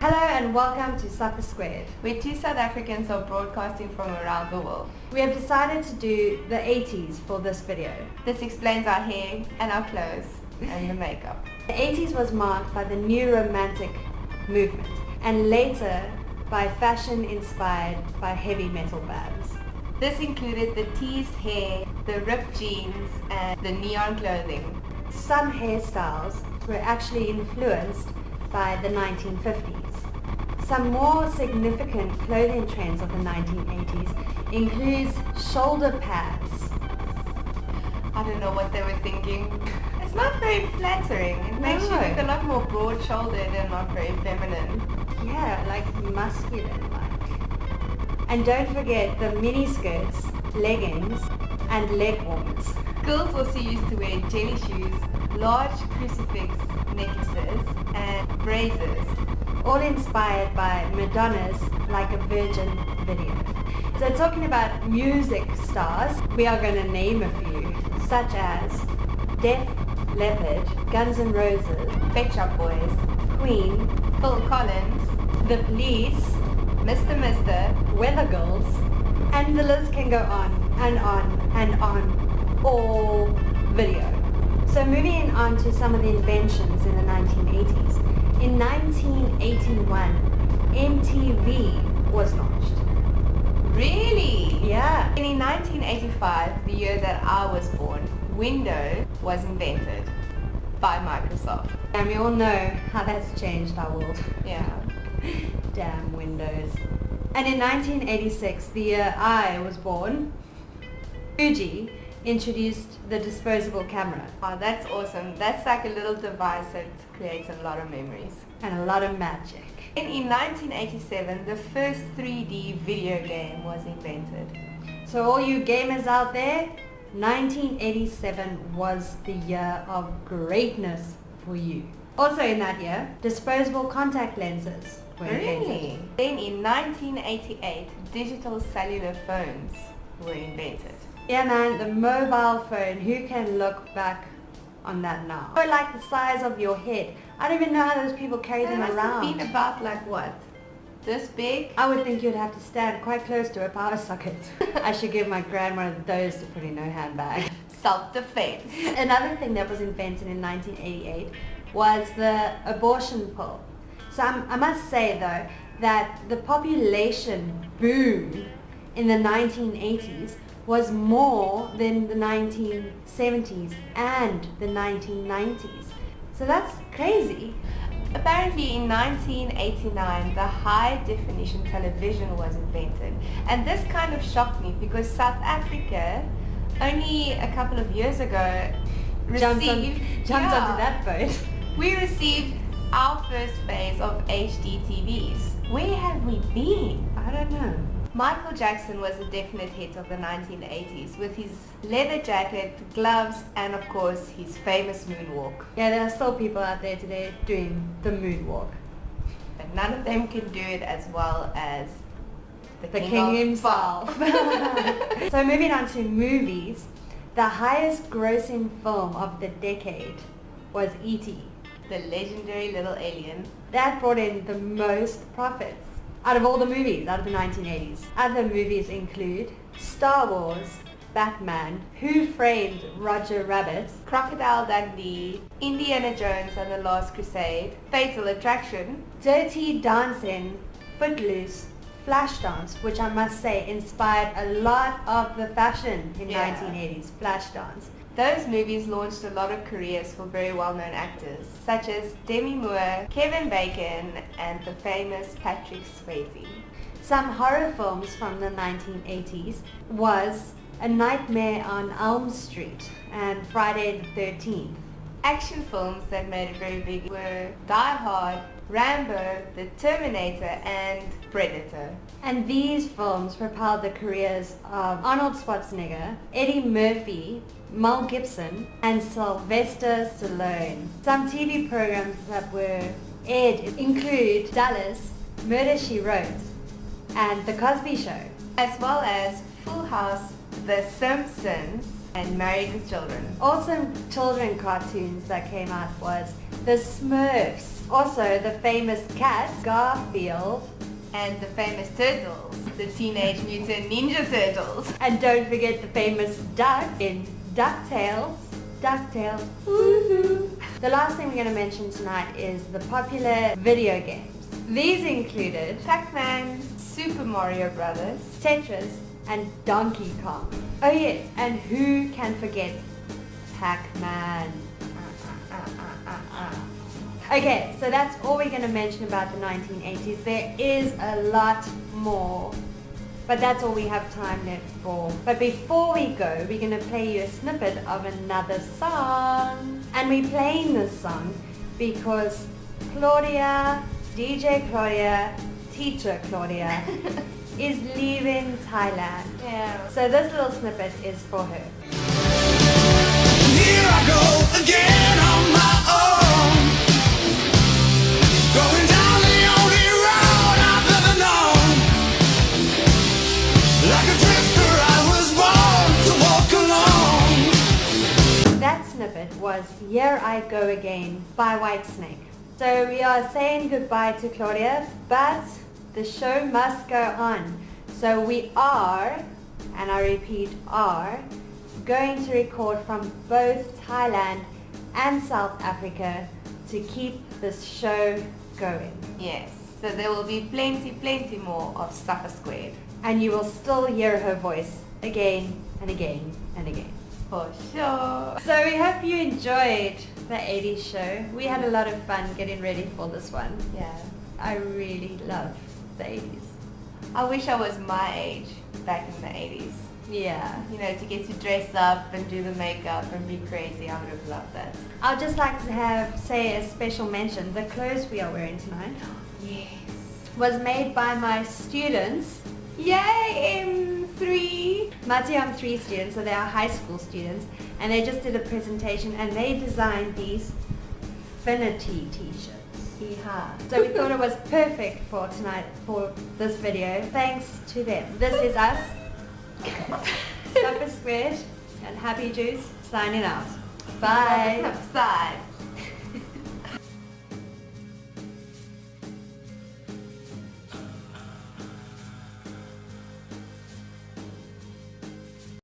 Hello and welcome to Supper Squared. Where two South Africans are broadcasting from around the world. We have decided to do the 80s for this video. This explains our hair and our clothes and the makeup. The 80s was marked by the new romantic movement and later by fashion inspired by heavy metal bands. This included the teased hair, the ripped jeans and the neon clothing. Some hairstyles were actually influenced by the 1950s. Some more significant clothing trends of the 1980s includes shoulder pads. I don't know what they were thinking. It's not very flattering. It makes you look a lot more broad-shouldered and not very feminine. Yeah, like masculine like. And don't forget the mini skirts, leggings and leg warmers. Girls also used to wear jelly shoes, large crucifix necklaces and braces. All inspired by Madonna's Like a Virgin video. So talking about music stars, we are going to name a few, such as Def Leppard, Guns N' Roses, Pet Shop Boys, Queen, Phil Collins, The Police, Mr. Weather Girls, and the list can go on and on and on, all video. So moving on to some of the inventions in the 1980s. In 1981, MTV was launched. Really? Yeah. And in 1985, the year that I was born, Windows was invented by Microsoft. And we all know how that's changed our world. Yeah. Damn Windows. And in 1986, the year I was born, Fuji introduced the disposable camera. Oh, that's awesome. That's like a little device that creates a lot of memories. And a lot of magic. And in 1987, the first 3D video game was invented. So all you gamers out there, 1987 was the year of greatness for you. Also in that year, disposable contact lenses were invented. Then in 1988, digital cellular phones were invented. Yeah man, the mobile phone, who can look back on that now? Oh, like the size of your head. I don't even know how those people carry them Must around. have been about like what? This big? I would think you'd have to stand quite close to a power socket. I should give my grand one of those to put in her handbag. Self-defense. Another thing that was invented in 1988 was the abortion pill. So I must say though that the population boom in the 1980s was more than the 1970s and the 1990s. So that's crazy. Apparently in 1989, the high definition television was invented. And this kind of shocked me because South Africa only a couple of years ago Jumped onto that boat. We received our first phase of HD TVs. Where have we been? I don't know. Michael Jackson was a definite hit of the 1980s with his leather jacket, gloves and of course his famous moonwalk. Yeah, there are still people out there today doing the moonwalk. But none of them can do it as well as the king himself. So moving on to movies, the highest grossing film of the decade was E.T. The legendary little alien. That brought in the most profits out of all the movies out of the 1980s. Other movies include Star Wars, Batman, Who Framed Roger Rabbit, Crocodile Dundee, Indiana Jones and the Last Crusade, Fatal Attraction, Dirty Dancing, Footloose, Flashdance, which I must say inspired a lot of the fashion in 1980s, Flashdance. Those movies launched a lot of careers for very well-known actors, such as Demi Moore, Kevin Bacon, and the famous Patrick Swayze. Some horror films from the 1980s was A Nightmare on Elm Street and Friday the 13th. Action films that made it very big were Die Hard, Rambo, The Terminator, and Predator. And these films propelled the careers of Arnold Schwarzenegger, Eddie Murphy, Mel Gibson, and Sylvester Stallone. Some TV programs that were aired include Dallas, Murder, She Wrote, and The Cosby Show. As well as Full House, The Simpsons, and married with children. Awesome children cartoons that came out was The Smurfs, also the famous cat, Garfield, And the famous turtles, the Teenage Mutant Ninja Turtles. and don't forget the famous duck in DuckTales. DuckTales, woohoo! The last thing we're going to mention tonight is the popular video games. These included Pac-Man, Super Mario Brothers, Tetris and Donkey Kong. Oh yes, and who can forget Pac-Man? Okay, so that's all we're going to mention about the 1980s. There is a lot more, but that's all we have time left for. But before we go, we're going to play you a snippet of another song. And we're playing this song because Claudia, DJ Claudia, teacher Claudia, is leaving Thailand. Yeah. So this little snippet is for her. Here I go again on my own, going down the only road I've ever known. Like a drifter I was born to walk alone. That snippet was Here I Go Again by Whitesnake. So we are saying goodbye to Claudia, but the show must go on. So we are, and I repeat are, going to record from both Thailand and South Africa to keep this show going. Yes. So there will be plenty more of Supper Squared. And you will still hear her voice again and again and again. For sure. So we hope you enjoyed the 80s show. We had a lot of fun getting ready for this one. Yeah. I really love the 80s. I wish I was my age back in the 80s. Yeah. You know, to get to dress up and do the makeup and be crazy. I would have loved that. I'd just like to say a special mention. The clothes we are wearing tonight Yes. was made by my students. Yay, M3! My TM 3 students, so they are high school students, and they just did a presentation and they designed these Finity t-shirts. Yeehaw. So we thought it was perfect for tonight, for this video. Thanks to them. This is us, Supper Squared and Happy Juice, signing out. Bye. Upside.